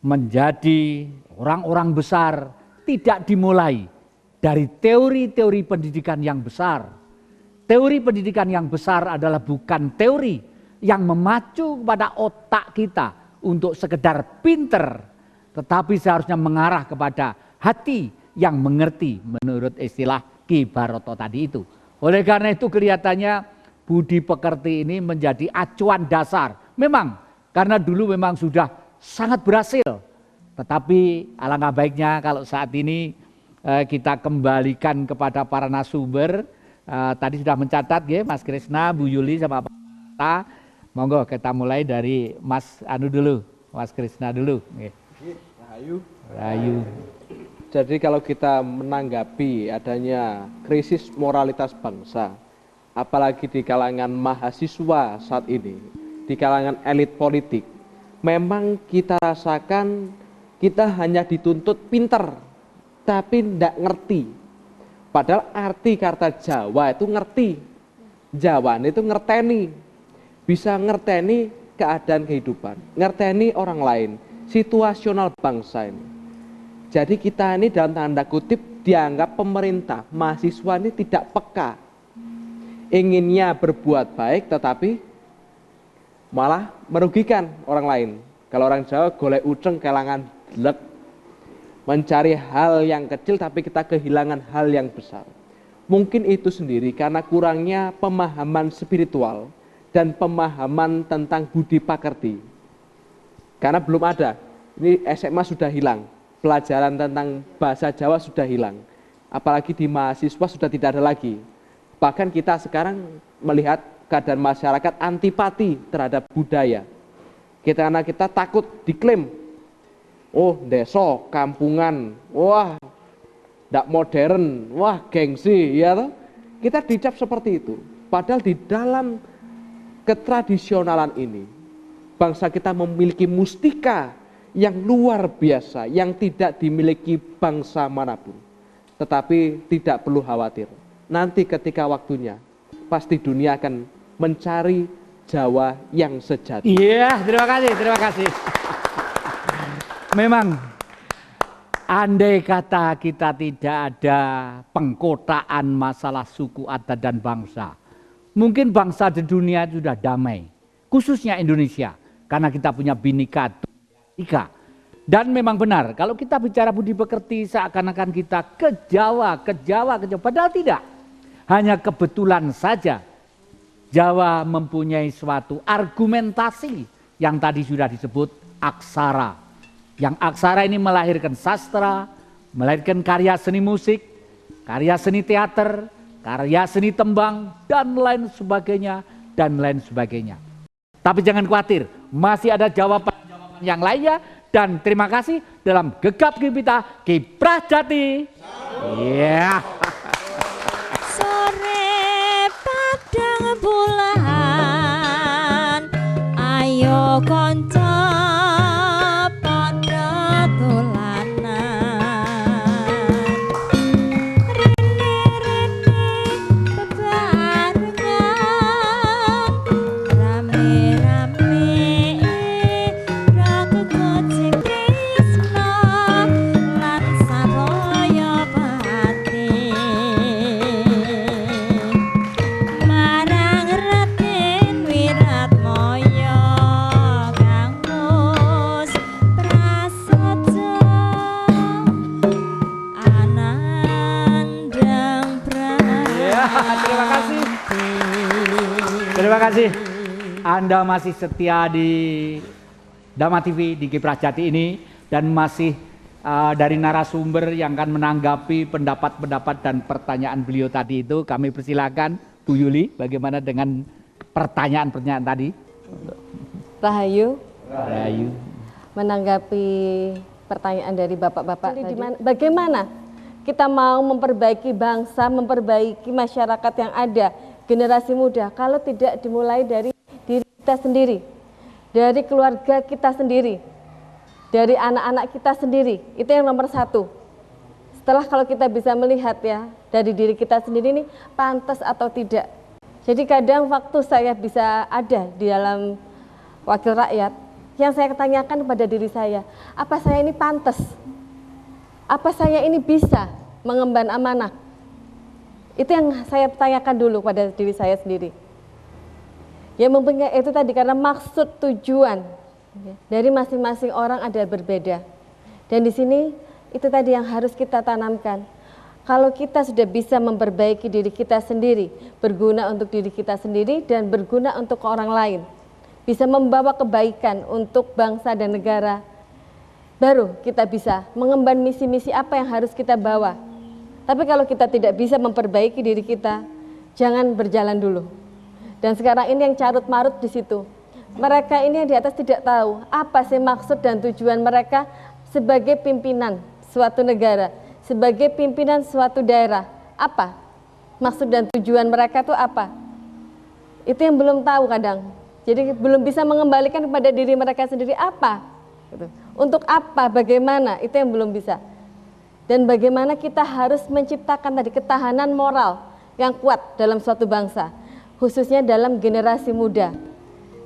Menjadi orang-orang besar tidak dimulai dari teori-teori pendidikan yang besar. Teori pendidikan yang besar adalah bukan teori yang memacu kepada otak kita untuk sekedar pinter, tetapi seharusnya mengarah kepada hati yang mengerti menurut istilah Ki Baroto tadi itu. Oleh karena itu kelihatannya budi pekerti ini menjadi acuan dasar. Memang karena dulu memang sudah sangat berhasil, tetapi alangkah baiknya kalau saat ini kita kembalikan kepada para narasumber. Tadi sudah mencatat ya Mas Krisna, Bu Yuli sama Pak Ta. Monggo kita mulai dari Mas Anu dulu, Mas Krisna dulu. Rahayu. Rahayu. Jadi kalau kita menanggapi adanya krisis moralitas bangsa, apalagi di kalangan mahasiswa saat ini, di kalangan elit politik, memang kita rasakan kita hanya dituntut pinter, tapi tidak ngerti. Padahal arti kata Jawa itu ngerti. Jawa itu ngerteni. Bisa ngerteni keadaan kehidupan. Ngerteni orang lain. Situasional bangsa ini. Jadi kita ini dalam tanda kutip dianggap pemerintah, mahasiswa ini tidak peka. Inginnya berbuat baik tetapi malah merugikan orang lain. Kalau orang Jawa golek uceng kelangan delek. Mencari hal yang kecil tapi kita kehilangan hal yang besar. Mungkin itu sendiri karena kurangnya pemahaman spiritual dan pemahaman tentang budi pekerti. Karena belum ada, ini SMA sudah hilang, pelajaran tentang bahasa Jawa sudah hilang. Apalagi di mahasiswa sudah tidak ada lagi. Bahkan kita sekarang melihat keadaan masyarakat antipati terhadap budaya. Karena kita takut diklaim. Oh, deso, kampungan, wah, ndak modern, wah, gengsi, ya toh? Kita dicap seperti itu. Padahal di dalam ketradisionalan ini, bangsa kita memiliki mustika yang luar biasa, yang tidak dimiliki bangsa manapun. Tetapi tidak perlu khawatir. Nanti ketika waktunya, pasti dunia akan mencari Jawa yang sejati. Iya, terima kasih, terima kasih. Memang andai kata kita tidak ada pengkotaan masalah suku, adat dan bangsa, mungkin bangsa di dunia sudah damai, khususnya Indonesia, karena kita punya Bhinneka Tunggal Ika. Dan memang benar, kalau kita bicara budi pekerti seakan-akan kita ke Jawa, padahal tidak. Hanya kebetulan saja Jawa mempunyai suatu argumentasi yang tadi sudah disebut aksara. Yang aksara ini melahirkan sastra, melahirkan karya seni musik, karya seni teater, karya seni tembang, dan lain sebagainya, dan lain sebagainya. Tapi jangan khawatir, masih ada jawaban-jawaban yang lainnya, dan terima kasih dalam Gegap Gempita Kiprah Jati. Iya. Sore padang bulan, ayo konco. Marang rete kasih. Anda masih setia di Dhamma TV di Kiprah Jati ini dan masih dari narasumber yang akan menanggapi pendapat-pendapat dan pertanyaan beliau tadi itu. Kami persilakan Bu Yuli, bagaimana dengan pertanyaan-pertanyaan tadi? Rahayu. Rahayu. Menanggapi pertanyaan dari bapak-bapak tadi, bagaimana kita mau memperbaiki bangsa, memperbaiki masyarakat yang ada, generasi muda, kalau tidak dimulai dari diri kita sendiri, dari keluarga kita sendiri, dari anak-anak kita sendiri. Itu yang nomor satu. Setelah kalau kita bisa melihat ya, dari diri kita sendiri ini pantas atau tidak. Jadi kadang waktu saya bisa ada di dalam wakil rakyat, yang saya tanyakan kepada diri saya, apa saya ini pantas? Apa saya ini bisa mengemban amanah? Itu yang saya tanyakan dulu pada diri saya sendiri. Ya mempunyai itu tadi, karena maksud tujuan dari masing-masing orang ada berbeda. Dan di sini itu tadi yang harus kita tanamkan. Kalau kita sudah bisa memperbaiki diri kita sendiri, berguna untuk diri kita sendiri dan berguna untuk orang lain, bisa membawa kebaikan untuk bangsa dan negara, baru kita bisa mengemban misi-misi apa yang harus kita bawa. Tapi kalau kita tidak bisa memperbaiki diri kita, jangan berjalan dulu. Dan sekarang ini yang carut marut di situ. Mereka ini yang di atas tidak tahu apa sih maksud dan tujuan mereka sebagai pimpinan suatu negara, sebagai pimpinan suatu daerah. Apa maksud dan tujuan mereka itu apa? Itu yang belum tahu kadang. Jadi belum bisa mengembalikan kepada diri mereka sendiri apa. Untuk apa, bagaimana, itu yang belum bisa. Dan bagaimana kita harus menciptakan tadi ketahanan moral yang kuat dalam suatu bangsa, khususnya dalam generasi muda.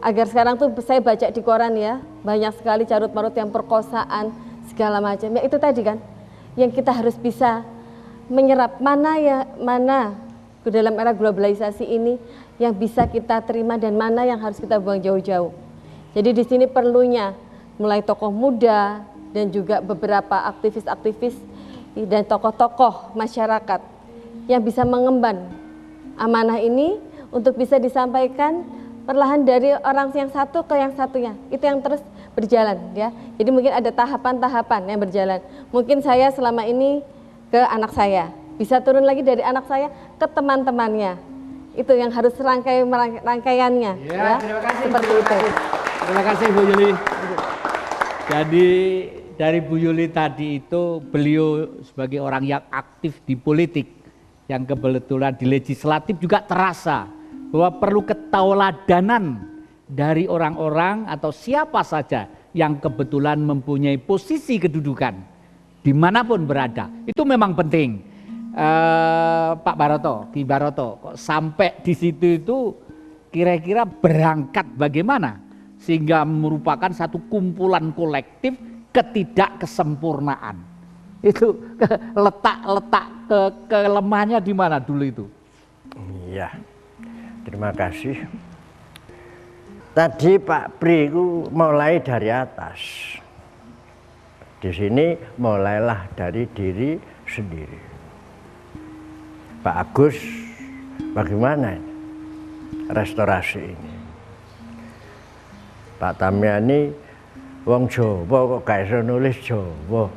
Agar sekarang tuh saya baca di koran ya, banyak sekali carut marut yang perkosaan segala macam. Ya itu tadi kan, yang kita harus bisa menyerap mana ke dalam era globalisasi ini yang bisa kita terima dan mana yang harus kita buang jauh-jauh. Jadi di sini perlunya mulai tokoh muda dan juga beberapa aktivis-aktivis dan tokoh-tokoh masyarakat yang bisa mengemban amanah ini untuk bisa disampaikan perlahan dari orang yang satu ke yang satunya. Itu yang terus berjalan ya. Jadi mungkin ada tahapan-tahapan yang berjalan. Mungkin saya selama ini ke anak saya, bisa turun lagi dari anak saya ke teman-temannya. Itu yang harus rangkaiannya ya. Terima kasih. Seperti itu. Terima kasih Bu Yuli. Jadi dari Bu Yuli tadi itu beliau sebagai orang yang aktif di politik, yang kebetulan di legislatif juga terasa bahwa perlu ketauladanan dari orang-orang atau siapa saja yang kebetulan mempunyai posisi kedudukan dimanapun berada. Itu memang penting. Pak Baroto, Ki Baroto, kok sampai di situ itu kira-kira berangkat bagaimana sehingga merupakan satu kumpulan kolektif ketidakkesempurnaan. Itu letak kelemahannya di mana dulu itu? Iya, terima kasih. Tadi Pak Pri itu mulai dari atas. Di sini mulailah dari diri sendiri. Pak Agus, bagaimana restorasi ini? Pak Tamiani, wong Jawa kok gak iso nulis Jawa.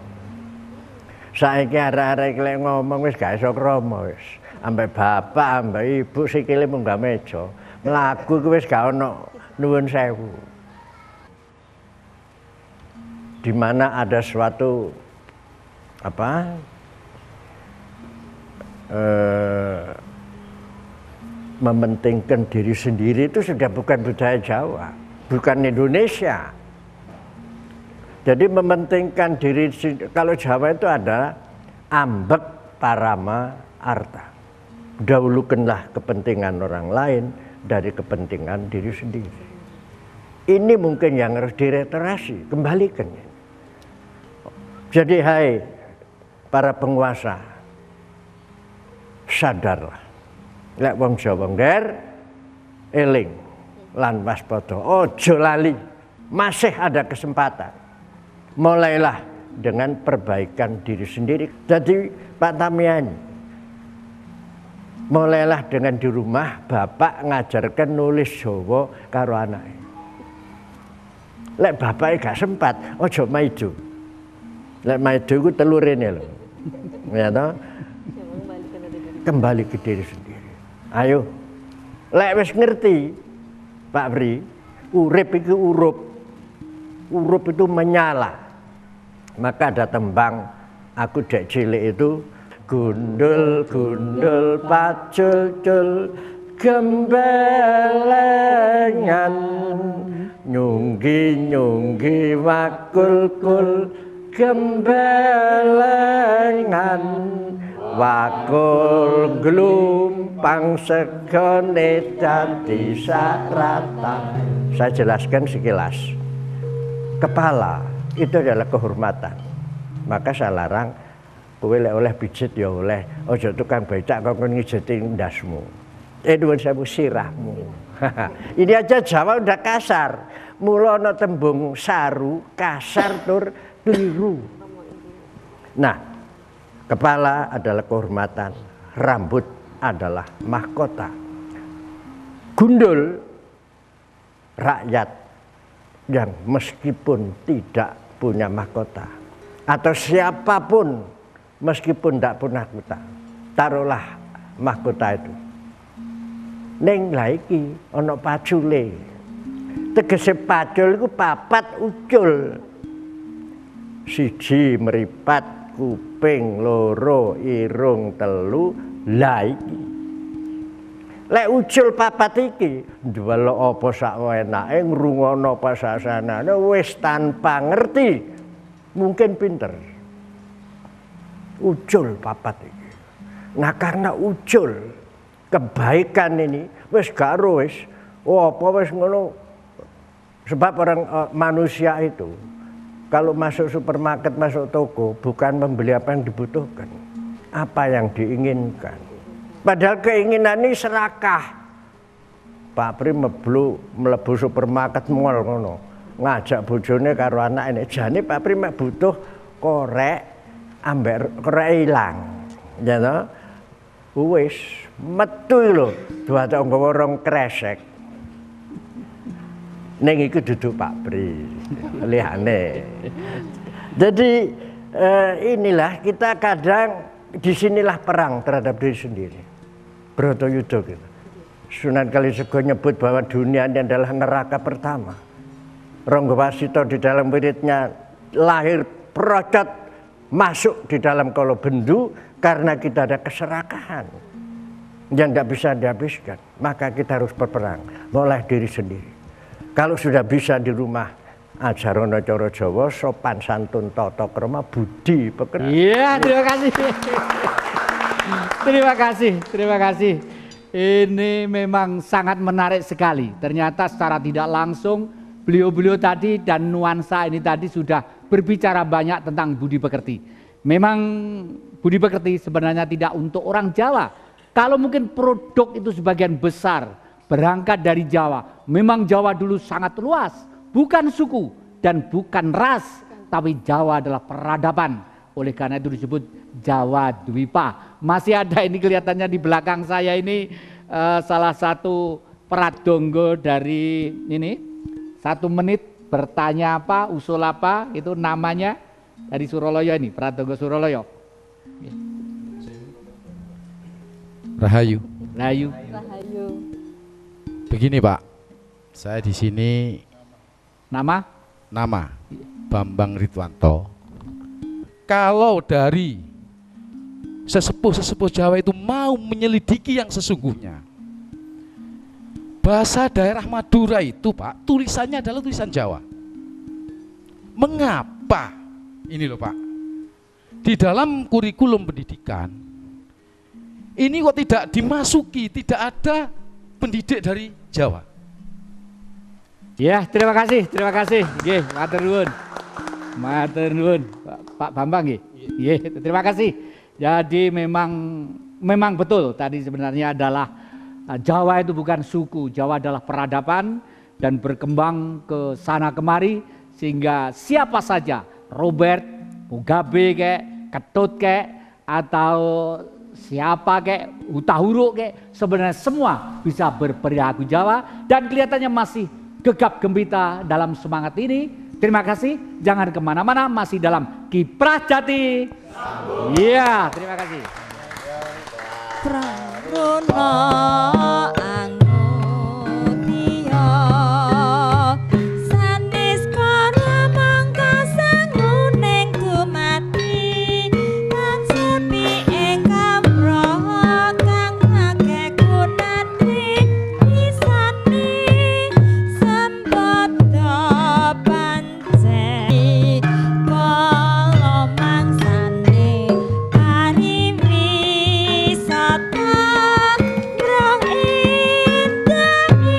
Saiki arek-arek lek ngomong wis gak iso krama wis. Ambek bapak, ambek ibu sikile munggah meja. Mlaku ku wis gak ono nuwun sewu. Di mana ada suatu mementingkan diri sendiri itu sudah bukan budaya Jawa, bukan Indonesia. Jadi mementingkan diri, kalau Jawa itu ada ambek parama arta. Dahulukanlah kepentingan orang lain dari kepentingan diri sendiri. Ini mungkin yang harus direstorasi, kembalikan. Jadi hai para penguasa, sadarlah. Lek wong Jawa ngger eling lan waspada, ojo lali, masih ada kesempatan. Mulailah dengan perbaikan diri sendiri. Jadi Pak Tamiani, mulailah dengan di rumah bapak ngajarkan nulis Jawa karo anake. Lek bapake gak sempat, ojo maido. Lek maido iku telurene lho. Ya toh? Kembali ke diri sendiri. Ayo. Lek wis ngerti, Pak Bri, urip itu urup. Urup itu menyala. Maka ada tembang aku dek cilik itu gundul gundul pacul-cul gembelengan nyunggi-nyunggi wakul-kul gembelengan wakul glumpang segone dadi sarata. Saya jelaskan sekilas. Kepala itu adalah kehormatan. Maka saya larang kowe lek oleh pijet ya oleh, aja tukang becak kok ngijeti ndasmu. Nuwun sewu sirahmu. Ini aja Jawa udah kasar. Mula ana tembung saru, kasar tur keliru. Nah, kepala adalah kehormatan, rambut adalah mahkota. Gundul rakyat yang meskipun tidak punya mahkota atau siapapun meskipun tidak punya mahkota, taruhlah mahkota itu. Ning lha iki ana pacule. Tegese pacul iku papat ucul. Siji meripat, kuping loro, irung telu, lha iki. Lek ucul papat iki ndelok apa sak enake ngrungono pasasanane wis tanpa ngerti. Mungkin pinter. Ucul papat iki. Nah karena ucul kebaikan ini wis gak wis apa wis ngono. Sebab orang manusia itu kalau masuk supermarket, masuk toko bukan membeli apa yang dibutuhkan, apa yang diinginkan. Padahal keinginan ini serakah. Pak Pri mlebu supermarket mall ngono, ngajak bojone karo anak ini. Jane Pak Pri mek butuh korek ambek korek ilang. Ya toh? Wis metu lho, dua tak nggawa rong kresek. Neng iku duduk Pak Pri, lihane. Jadi inilah kita kadang disinilah perang terhadap diri sendiri. Bratayuda gitu. Sunan Kalijaga nyebut bahwa dunia ini adalah neraka pertama. Ranggawasita di dalam wiridnya lahir procot masuk di dalam kolo bendu karena kita ada keserakahan yang tidak bisa dihabiskan. Maka kita harus berperang mulai diri sendiri. Kalau sudah bisa di rumah ajarono cara Jawa sopan santun tata krama budi pekerti. Iya, terima kasih. Terima kasih, terima kasih. Ini memang sangat menarik sekali. Ternyata secara tidak langsung beliau-beliau tadi dan nuansa ini tadi sudah berbicara banyak tentang budi pekerti. Memang budi pekerti sebenarnya tidak untuk orang Jawa. Kalau mungkin produk itu sebagian besar berangkat dari Jawa. Memang Jawa dulu sangat luas, bukan suku dan bukan ras, tapi Jawa adalah peradaban. Oleh karena itu disebut Jawa Dwipa. Masih ada ini kelihatannya di belakang saya ini salah satu pradongo dari ini 1 menit bertanya apa, usul apa, itu namanya dari Suroloyo ini, pradongo Suroloyo. Rahayu. Rahayu. Rahayu. Begini Pak, saya di sini Nama Bambang Ridwanto. Kalau dari sesepuh Jawa itu mau menyelidiki yang sesungguhnya, bahasa daerah Madura itu Pak, tulisannya adalah tulisan Jawa. Mengapa? Ini loh Pak, di dalam kurikulum pendidikan ini kok tidak dimasuki, tidak ada pendidik dari Jawa. Ya, terima kasih. Nggih, matur nuwun. Pak Bambang nggih. Nggih, terima kasih. Jadi memang betul tadi sebenarnya adalah Jawa itu bukan suku, Jawa adalah peradaban dan berkembang ke sana kemari sehingga siapa saja, Robert, Mugabe kek, Ketut kek, atau siapa kek, huruk kek, sebenarnya semua bisa berperilaku Jawa dan kelihatannya masih gegap gempita dalam semangat ini. Terima kasih, jangan kemana-mana, masih dalam Kiprah Jati. Iya, terima kasih. Praruna angutia sanis kara mangka sanguning dumati lan sepi ing kamra kang akeh gunane isani sembada pancen kala mangsane pariwisata rong indahi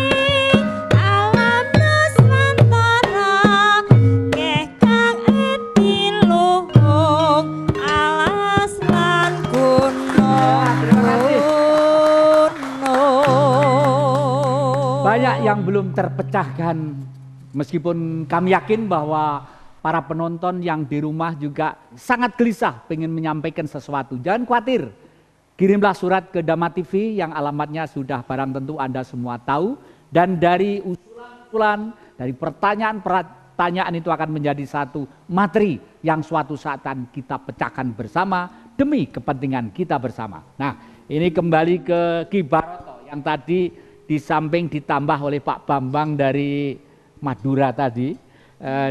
alam nusantara keh kang etiluhung alas lan gunung. Banyak yang belum terpecahkan, meskipun kami yakin bahwa para penonton yang di rumah juga sangat gelisah pengen menyampaikan sesuatu. Jangan khawatir, kirimlah surat ke Dama TV yang alamatnya sudah barang tentu Anda semua tahu. Dan dari usulan, dari pertanyaan itu akan menjadi satu materi yang suatu saat akan kita pecahkan bersama demi kepentingan kita bersama. Nah, ini kembali ke Ki Baroto yang tadi di samping ditambah oleh Pak Bambang dari Madura tadi,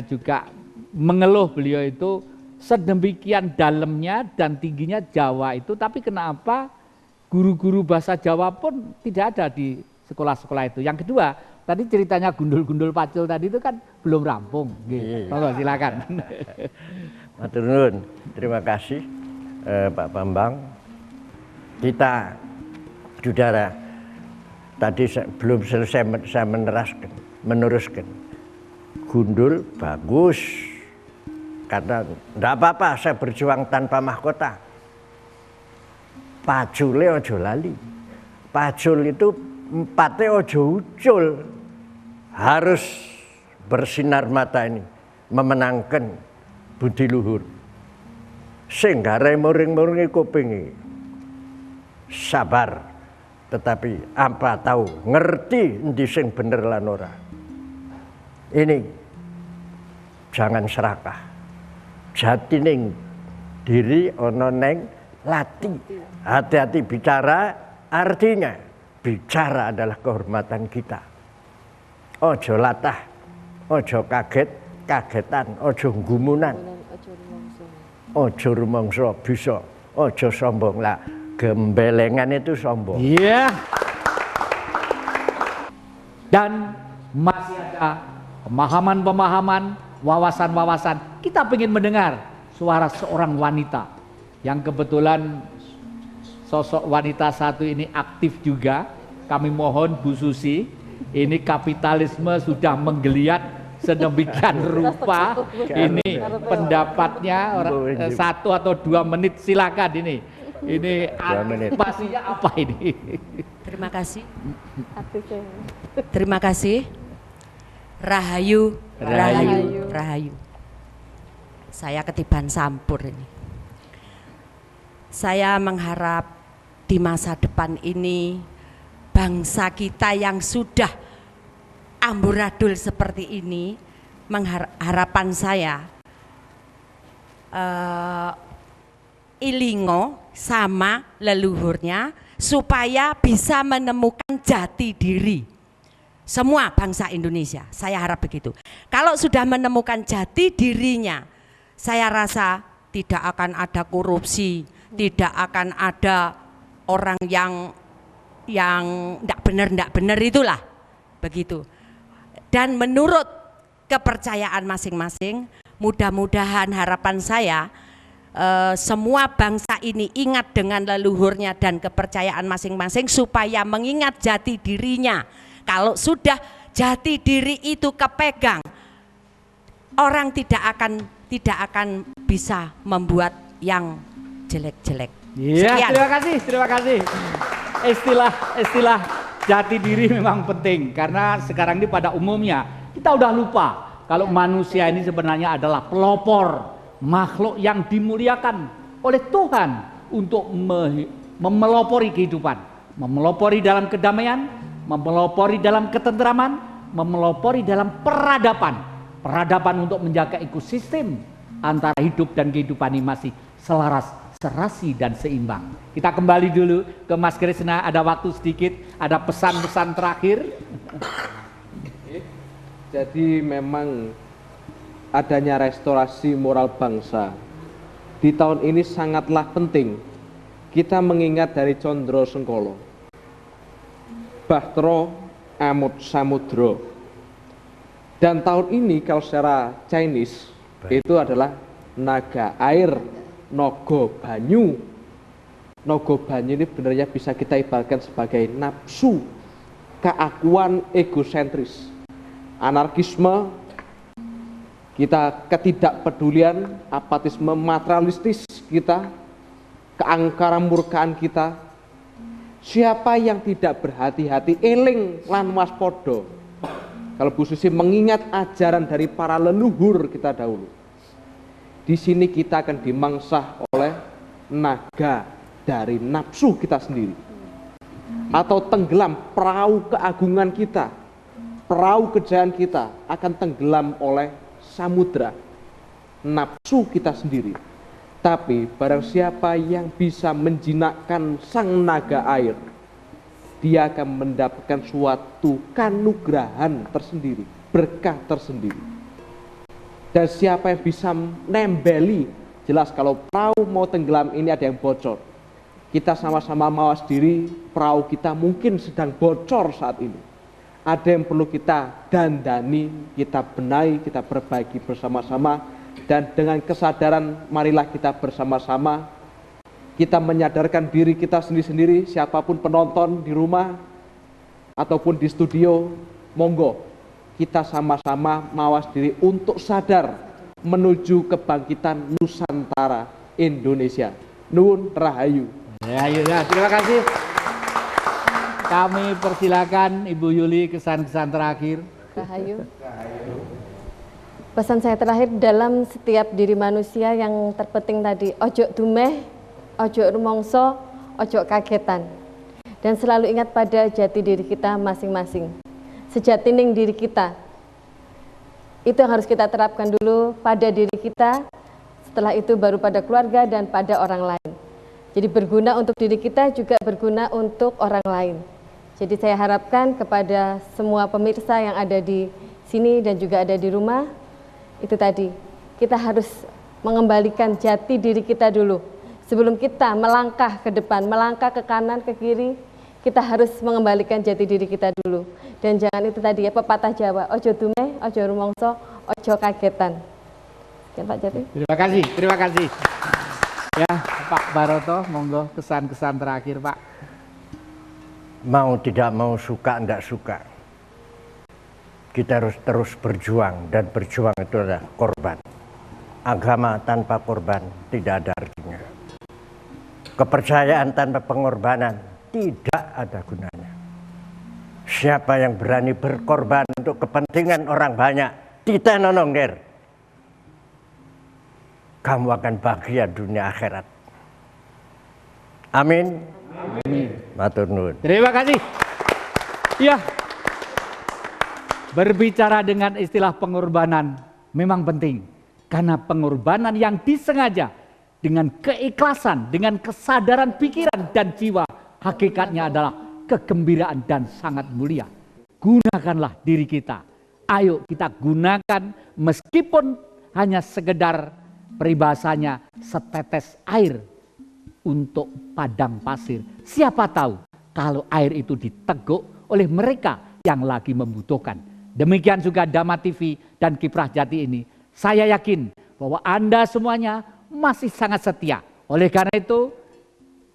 juga mengeluh beliau itu sedemikian dalamnya dan tingginya Jawa itu, tapi kenapa guru-guru bahasa Jawa pun tidak ada di sekolah-sekolah itu. Yang kedua, tadi ceritanya gundul-gundul pacul tadi itu kan belum rampung. Monggo silakan. Matur nuwun, terima kasih Pak Bambang. Kita saudara tadi belum selesai saya meneruskan. Gundul bagus, karena enggak apa-apa saya berjuang tanpa mahkota. Pacule ojo lali. Pacul itu empatnya ojo ucul. Harus bersinar mata ini, memenangkan budi luhur. Sing garai muring-muringi kupingi. Sabar, tetapi apa tahu ngerti endi sing bener lan ora. Ini jangan serakah. Jati ning diri ono neng lati. Hati-hati bicara, artinya bicara adalah kehormatan kita. Ojo latah, ojo kagetan, ojo gumunan, ojo rumangsa bisa, ojo sombong lah. Gembelengan itu sombong. Iya. Dan masih ada pemahaman-pemahaman, wawasan-wawasan. Kita ingin mendengar suara seorang wanita yang kebetulan sosok wanita satu ini aktif juga. Kami mohon Bu Susi, ini kapitalisme sudah menggeliat sedemikian rupa. Ini pendapatnya 1 atau 2 menit, silakan ini. Ini antisipasinya apa ini? Terima kasih. Terima kasih. Rahayu, rahayu, rahayu. Saya ketiban sampur ini. Saya mengharap di masa depan ini bangsa kita yang sudah amburadul seperti ini, harapan saya ilingo sama leluhurnya supaya bisa menemukan jati diri. Semua bangsa Indonesia, saya harap begitu. Kalau sudah menemukan jati dirinya, saya rasa tidak akan ada korupsi, tidak akan ada orang yang tidak benar itulah, begitu. Dan menurut kepercayaan masing-masing, mudah-mudahan harapan saya semua bangsa ini ingat dengan leluhurnya dan kepercayaan masing-masing supaya mengingat jati dirinya. Kalau sudah jati diri itu kepegang, orang tidak akan bisa membuat yang jelek-jelek. Iya, terima kasih. Istilah jati diri memang penting karena sekarang ini pada umumnya kita udah lupa kalau manusia ini sebenarnya adalah pelopor, makhluk yang dimuliakan oleh Tuhan untuk memelopori kehidupan, memelopori dalam kedamaian, memelopori dalam ketentraman, memelopori dalam peradaban. Peradaban untuk menjaga ekosistem antara hidup dan kehidupan ini masih selaras, serasi dan seimbang. Kita kembali dulu ke Mas Krisna, ada waktu sedikit, ada pesan-pesan terakhir. Jadi memang adanya restorasi moral bangsa di tahun ini sangatlah penting. Kita mengingat dari Condro Sengkolo, Bahtro Amut Samudro. Dan tahun ini kalau secara Chinese itu adalah naga air, nogo banyu. Nogo banyu ini sebenarnya bisa kita ibaratkan sebagai nafsu, keakuan egosentris, anarkisme, kita ketidakpedulian, apatisme materialistis kita, keangkaran murkaan kita. Siapa yang tidak berhati-hati, eling lan waspodo. Kalau Bu Susi mengingat ajaran dari para leluhur kita dahulu, di sini kita akan dimangsah oleh naga dari nafsu kita sendiri, atau tenggelam perahu keagungan kita, perahu kejayaan kita akan tenggelam oleh samudra nafsu kita sendiri. Tapi barang siapa yang bisa menjinakkan sang naga air, dia akan mendapatkan suatu kanugrahan tersendiri, berkah tersendiri. Dan siapa yang bisa nembeli, jelas kalau perahu mau tenggelam ini ada yang bocor. Kita sama-sama mawas diri, perahu kita mungkin sedang bocor saat ini. Ada yang perlu kita dandani, kita benahi, kita perbaiki bersama-sama. Dan dengan kesadaran marilah kita bersama-sama, kita menyadarkan diri kita sendiri-sendiri, siapapun penonton di rumah ataupun di studio, monggo kita sama-sama mawas diri untuk sadar menuju kebangkitan Nusantara Indonesia. Nuwun Rahayu. Rahayu. Nah, terima kasih. Kami persilakan Ibu Yuli kesan-kesan terakhir. Rahayu. Pesan saya terakhir dalam setiap diri manusia yang terpenting tadi, ojo dumeh, ojo rumongso, ojo kagetan. Dan selalu ingat pada jati diri kita masing-masing. Sejatining diri kita. Itu yang harus kita terapkan dulu pada diri kita, setelah itu baru pada keluarga dan pada orang lain. Jadi berguna untuk diri kita juga berguna untuk orang lain. Jadi saya harapkan kepada semua pemirsa yang ada di sini dan juga ada di rumah, itu tadi, kita harus mengembalikan jati diri kita dulu. Sebelum kita melangkah ke depan, melangkah ke kanan, ke kiri, kita harus mengembalikan jati diri kita dulu. Dan jangan itu tadi ya, pepatah Jawa, ojo dumeh, ojo rumongso, ojo kagetan. Sekian Pak Jati. Terima kasih, terima kasih. Ya, Pak Baroto, monggo kesan-kesan terakhir Pak. Mau tidak mau, suka enggak suka, kita harus terus berjuang, dan berjuang itu adalah korban. Agama tanpa korban tidak ada artinya. Kepercayaan tanpa pengorbanan tidak ada gunanya. Siapa yang berani berkorban untuk kepentingan orang banyak, kita nonongger, kamu akan bahagia dunia akhirat. Amin. Amin. Matur nuwun. Terima kasih. Ya. Berbicara dengan istilah pengorbanan memang penting, karena pengorbanan yang disengaja dengan keikhlasan, dengan kesadaran pikiran dan jiwa, hakikatnya adalah kegembiraan dan sangat mulia. Gunakanlah diri kita. Ayo kita gunakan meskipun hanya sekedar peribahasanya setetes air untuk padang pasir. Siapa tahu kalau air itu diteguk oleh mereka yang lagi membutuhkan. Demikian juga Dhamma TV dan Kiprah Jati ini. Saya yakin bahwa Anda semuanya masih sangat setia. Oleh karena itu,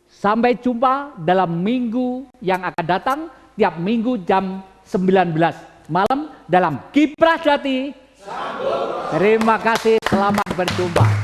sampai jumpa dalam minggu yang akan datang, tiap minggu jam 19 malam dalam Kiprah Jati. Terima kasih, selamat berjumpa.